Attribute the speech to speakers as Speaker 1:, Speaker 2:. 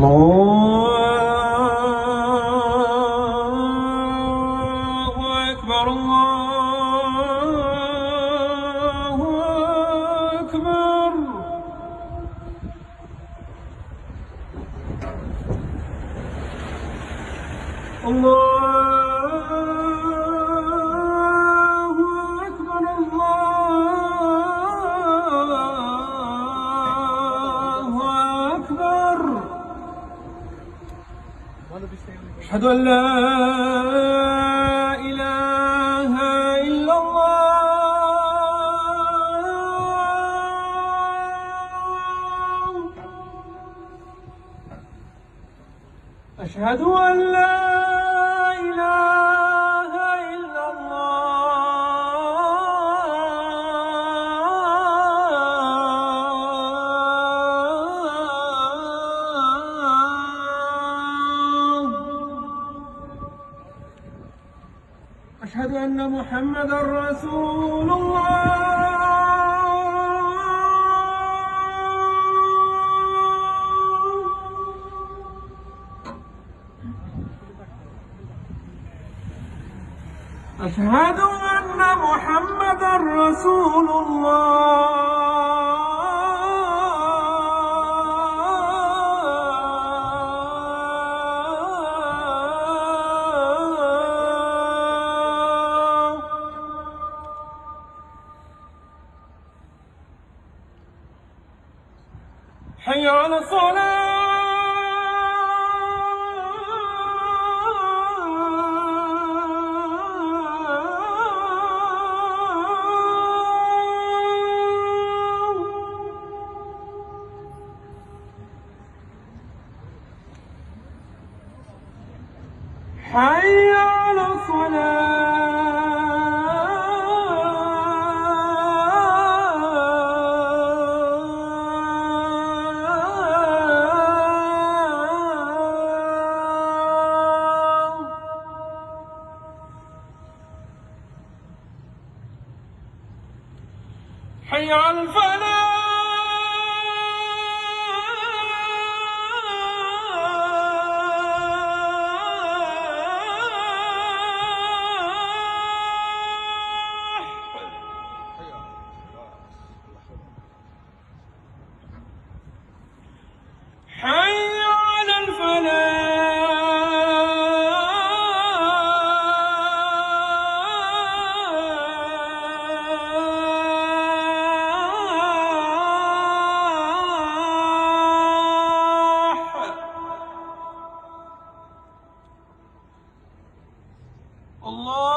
Speaker 1: الله أكبر الله أكبر. الله أكبر الله أكبر. أشهد أن لا إله إلا الله. أشهد أن لا إله إلا الله. أشهد أن محمدًا رسول الله. أشهد أن محمدًا رسول الله. حي على الصلاة. حي على الصلاة. حي على الفلاح. حي على الفلاح. الله